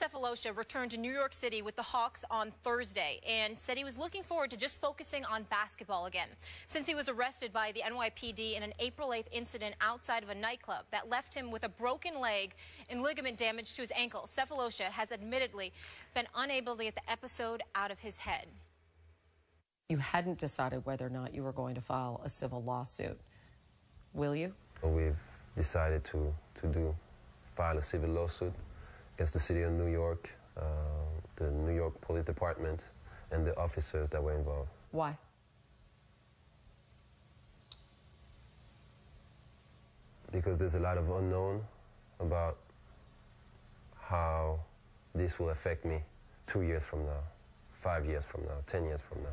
Sefolosha returned to New York City with the Hawks on Thursday and said he was looking forward to just focusing on basketball again, since he was arrested by the NYPD in an April 8th incident outside of a nightclub that left him with a broken leg and ligament damage to his ankle. Sefolosha has admittedly been unable to get the episode out of his head. You hadn't decided whether or not you were going to file a civil lawsuit. Will you? We've decided to file a civil lawsuit against the city of New York, the New York Police Department, and the officers that were involved. Why? Because there's a lot of unknown about how this will affect me 2 years from now, 5 years from now, 10 years from now.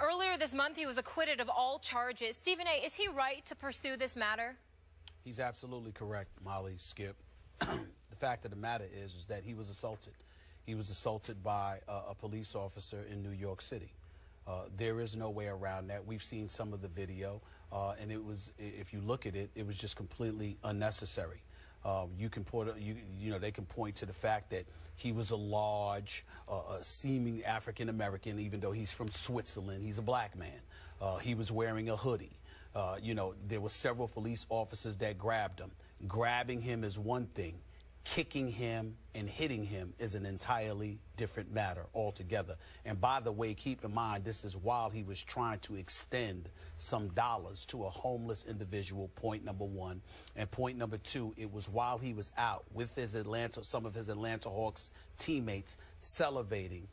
Earlier this month, he was acquitted of all charges. Stephen A., is he right to pursue this matter? He's absolutely correct, Molly, Skip. The fact of the matter is that he was assaulted. He was assaulted by a police officer in New York City. There is no way around that. We've seen some of the video, and it was, if you look at it, it was just completely unnecessary. They can point to the fact that he was a large, seeming African-American, even though he's from Switzerland. He's a black man. He was wearing a hoodie. There were several police officers that grabbed him. Grabbing him is one thing. Kicking him and hitting him is an entirely different matter altogether. And by the way, keep in mind, this is while he was trying to extend some dollars to a homeless individual, point number one. And point number two, it was while he was out with his some of his Atlanta Hawks teammates celebrating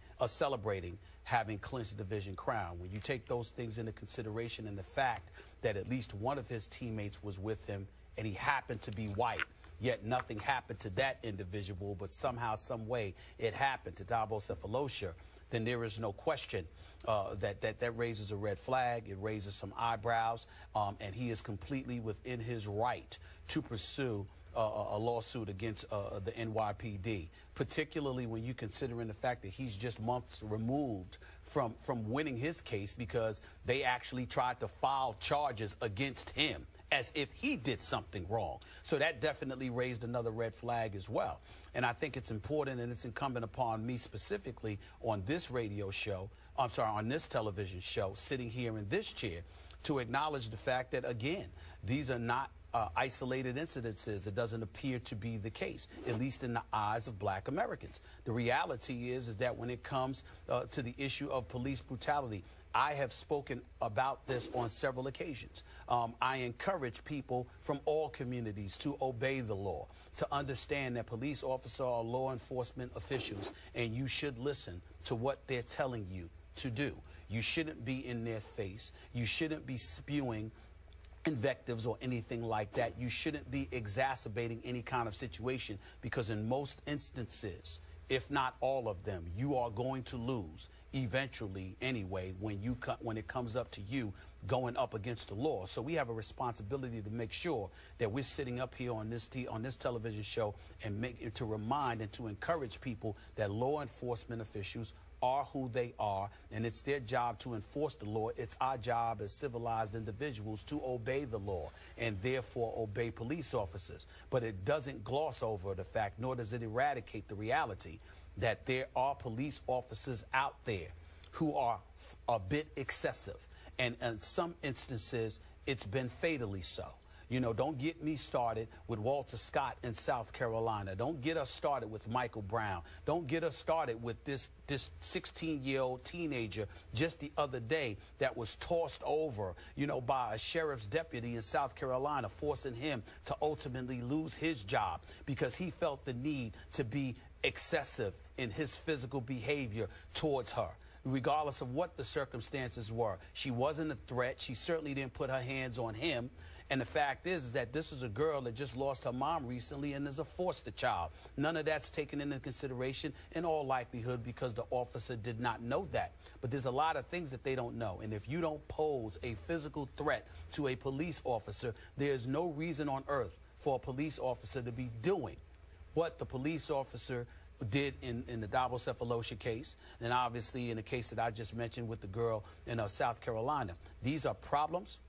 having clinched the division crown. When you take those things into consideration and the fact that at least one of his teammates was with him and he happened to be white, yet nothing happened to that individual, but somehow, some way, it happened to Dabo Sefolosha, then there is no question that raises a red flag. It raises some eyebrows, and he is completely within his right to pursue a lawsuit against the NYPD, particularly when you consider in the fact that he's just months removed from winning his case because they actually tried to file charges against him as if he did something wrong. So that definitely raised another red flag as well. And I think it's important and it's incumbent upon me specifically on this radio show, on this television show, sitting here in this chair, to acknowledge the fact that, again, these are not isolated incidences. It doesn't appear to be the case, at least in the eyes of black Americans. The reality is that when it comes to the issue of police brutality, I have spoken about this on several occasions. I encourage people from all communities to obey the law, to understand that police officers are law enforcement officials, and you should listen to what they're telling you to do. You shouldn't be in their face. You shouldn't be spewing invectives or anything like that. You shouldn't be exacerbating any kind of situation, because in most instances, if not all of them, you are going to lose eventually anyway when it comes up to you going up against the law. So we have a responsibility to make sure that we're sitting up here on this television show and to remind and to encourage people that law enforcement officials are who they are, and it's their job to enforce the law. It's our job as civilized individuals to obey the law and therefore obey police officers. But it doesn't gloss over the fact, nor does it eradicate the reality that there are police officers out there who are a bit excessive, and in some instances it's been fatally so. You know, don't get me started with Walter Scott in South Carolina. Don't get us started with Michael Brown. Don't get us started with this 16-year-old teenager just the other day that was tossed over, you know, by a sheriff's deputy in South Carolina, forcing him to ultimately lose his job because he felt the need to be excessive in his physical behavior towards her. Regardless of what the circumstances were, she wasn't a threat. She certainly didn't put her hands on him. And the fact is that this is a girl that just lost her mom recently and is a foster child. None of that's taken into consideration in all likelihood because the officer did not know that. But there's a lot of things that they don't know. And if you don't pose a physical threat to a police officer, there's no reason on earth for a police officer to be doing what the police officer did in the Dabo Sefolosha case, and obviously in the case that I just mentioned with the girl in South Carolina. These are problems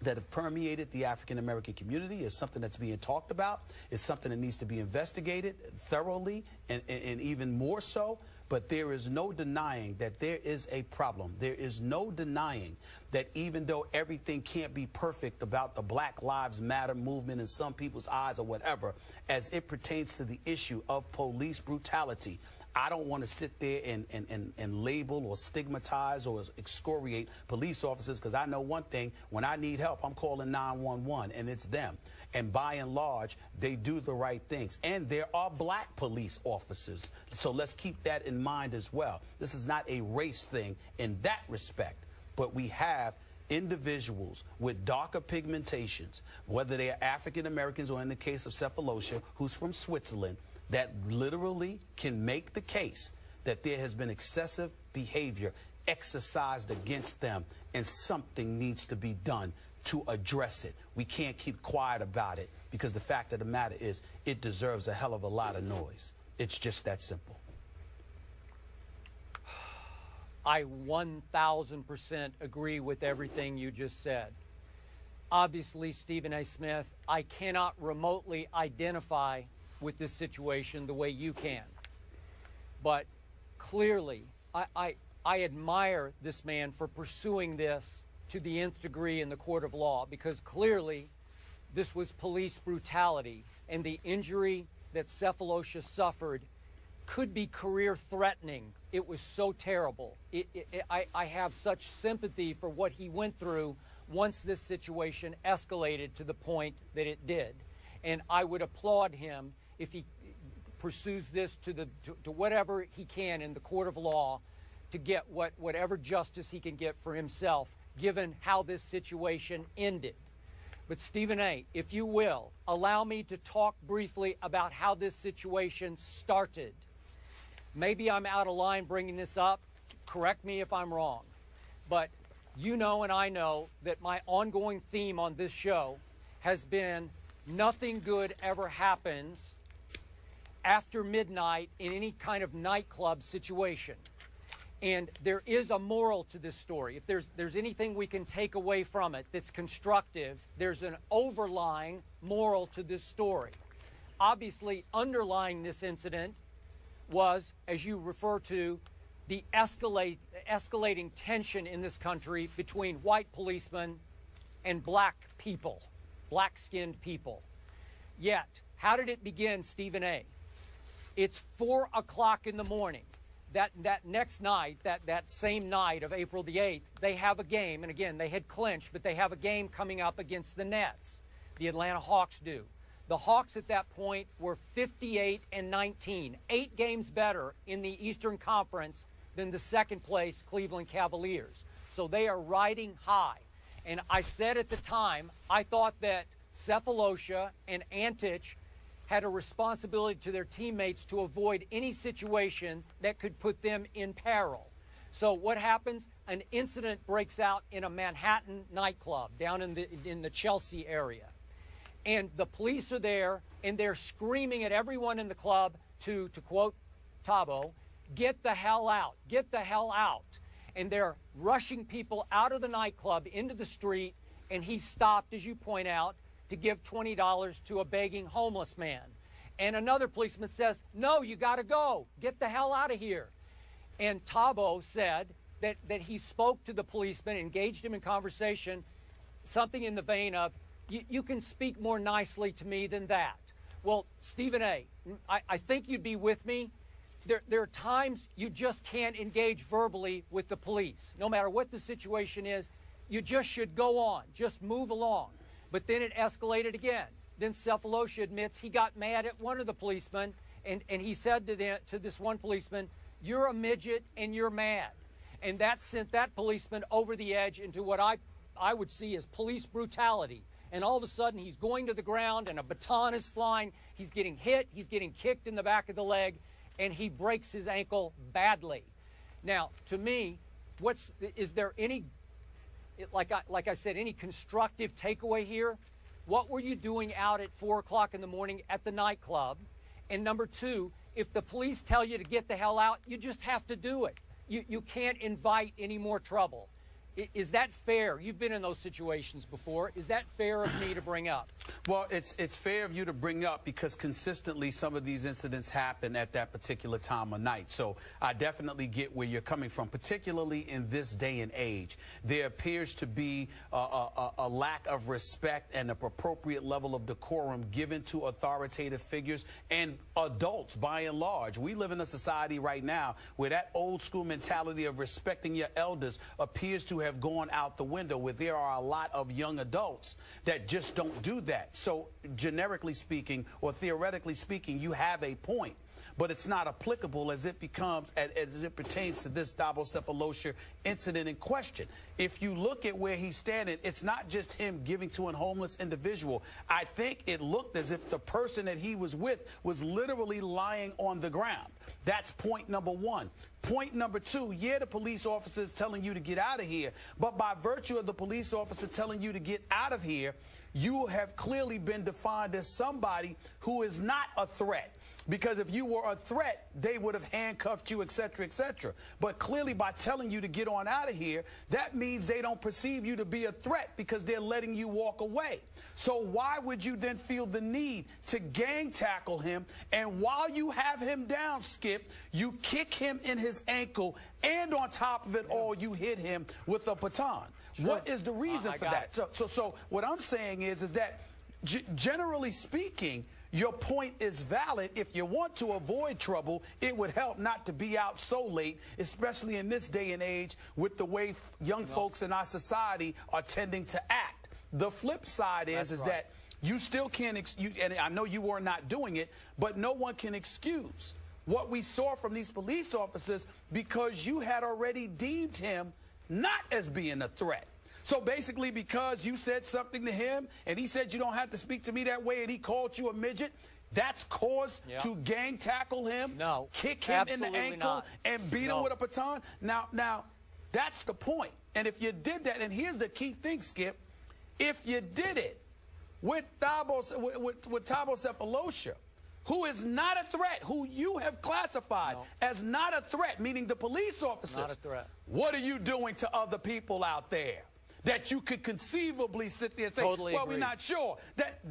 that have permeated the African-American community. It's something that's being talked about. It's something that needs to be investigated thoroughly and even more so. But there is no denying that there is a problem. There is no denying that even though everything can't be perfect about the Black Lives Matter movement in some people's eyes or whatever, as it pertains to the issue of police brutality, I don't want to sit there and label or stigmatize or excoriate police officers, because I know one thing: when I need help, I'm calling 911, and it's them. And by and large, they do the right things. And there are black police officers, so let's keep that in mind as well. This is not a race thing in that respect, but we have individuals with darker pigmentations, whether they are African Americans or, in the case of Sefolosha, who's from Switzerland, that literally can make the case that there has been excessive behavior exercised against them, and something needs to be done to address it. We can't keep quiet about it, because the fact of the matter is it deserves a hell of a lot of noise. It's just that simple. I 1,000% agree with everything you just said. Obviously, Stephen A. Smith, I cannot remotely identify with this situation the way you can. But clearly, I admire this man for pursuing this to the nth degree in the court of law, because clearly this was police brutality, and the injury that Sefolosha suffered could be career-threatening. It was so terrible. I have such sympathy for what he went through once this situation escalated to the point that it did. And I would applaud him if he pursues this to whatever he can in the court of law to get whatever justice he can get for himself, given how this situation ended. But Stephen A., if you will, allow me to talk briefly about how this situation started. Maybe I'm out of line bringing this up. Correct me if I'm wrong. But you know and I know that my ongoing theme on this show has been nothing good ever happens after midnight in any kind of nightclub situation. And there is a moral to this story. If there's anything we can take away from it that's constructive, there's an overlying moral to this story. Obviously, underlying this incident was, as you refer to, the escalating tension in this country between white policemen and black people, black-skinned people. Yet, how did it begin, Stephen A.? It's 4 o'clock in the morning. That next night, that same night of April the 8th, they have a game, and again, they had clinched, but they have a game coming up against the Nets. The Atlanta Hawks do. The Hawks at that point were 58-19, 8 games better in the Eastern Conference than the second place Cleveland Cavaliers. So they are riding high. And I said at the time, I thought that Sefolosha and Antich had a responsibility to their teammates to avoid any situation that could put them in peril. So what happens? An incident breaks out in a Manhattan nightclub down in the Chelsea area. And the police are there, and they're screaming at everyone in the club to quote Thabo, "Get the hell out, get the hell out." And they're rushing people out of the nightclub into the street, and he stopped, as you point out, to give $20 to a begging homeless man. And another policeman says, "No, you got to go. Get the hell out of here." And Thabo said that he spoke to the policeman, engaged him in conversation, something in the vein of, you can speak more nicely to me than that. Well, Stephen A., I think you'd be with me. There are times you just can't engage verbally with the police. No matter what the situation is, you just should go on, just move along. But then it escalated again. Then Sefolosha admits he got mad at one of the policemen, and he said to this one policeman, "You're a midget and you're mad." And that sent that policeman over the edge into what I would see as police brutality. And all of a sudden, he's going to the ground, and a baton is flying. He's getting hit. He's getting kicked in the back of the leg, and he breaks his ankle badly. Now, to me, is there any, like I said, any constructive takeaway here? What were you doing out at 4 o'clock in the morning at the nightclub? And number two, if the police tell you to get the hell out, you just have to do it. You can't invite any more trouble. Is that fair? You've been in those situations before. Is that fair of me to bring up? Well, it's fair of you to bring up because consistently some of these incidents happen at that particular time of night. So I definitely get where you're coming from, particularly in this day and age. There appears to be a lack of respect and an appropriate level of decorum given to authoritative figures and adults by and large. We live in a society right now where that old school mentality of respecting your elders appears to have gone out the window, where there are a lot of young adults that just don't do that. So generically speaking, or theoretically speaking, you have a point, but it's not applicable as it pertains to this Thabo Sefolosha incident in question. If you look at where he's standing, it's not just him giving to a homeless individual. I think it looked as if the person that he was with was literally lying on the ground. That's point number one. Point number two, yeah, the police officer is telling you to get out of here, but by virtue of the police officer telling you to get out of here, you have clearly been defined as somebody who is not a threat. Because if you were a threat, they would have handcuffed you, et cetera, et cetera. But clearly by telling you to get on out of here, that means they don't perceive you to be a threat because they're letting you walk away. So why would you then feel the need to gang tackle him? And while you have him down, Skip, you kick him in his ankle, and on top of it all, you hit him with a baton. Sure. What is the reason for that? So what I'm saying is that generally speaking, your point is valid. If you want to avoid trouble, it would help not to be out so late, especially in this day and age with the way young folks in our society are tending to act. The flip side is that you still can't, and I know you were not doing it, but no one can excuse what we saw from these police officers because you had already deemed him not as being a threat. So basically, because you said something to him and he said you don't have to speak to me that way and he called you a midget, that's cause to gang tackle him, kick him in the ankle, and beat him with a baton? Now, that's the point. And if you did that, and here's the key thing, Skip, if you did it with Thabo Sefolosha, who is not a threat, who you have classified as not a threat, meaning the police officers, not a threat. What are you doing to other people out there that you could conceivably sit there and say, totally well, agree. We're not sure?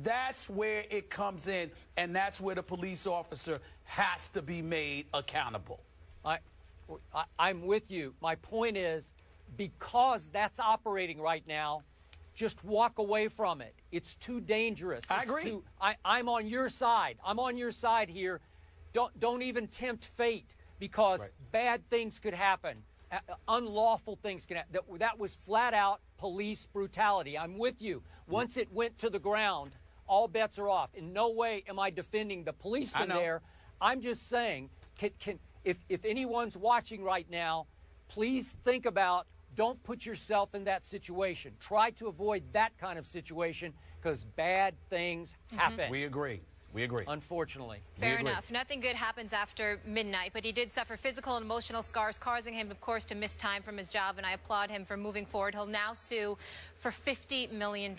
That's where it comes in, and that's where the police officer has to be made accountable. I'm with you. My point is, because that's operating right now, just walk away from it. It's too dangerous. I agree. I'm on your side. I'm on your side here. Don't even tempt fate, because bad things could happen. Unlawful things can happen. That was flat out police brutality. I'm with you. Once it went to the ground, all bets are off. In no way am I defending the policeman there. I'm just saying, if anyone's watching right now, please think about, don't put yourself in that situation. Try to avoid that kind of situation, because bad things happen. We agree. We agree. Unfortunately. Fair enough. Nothing good happens after midnight, but he did suffer physical and emotional scars, causing him, of course, to miss time from his job, and I applaud him for moving forward. He'll now sue for $50 million.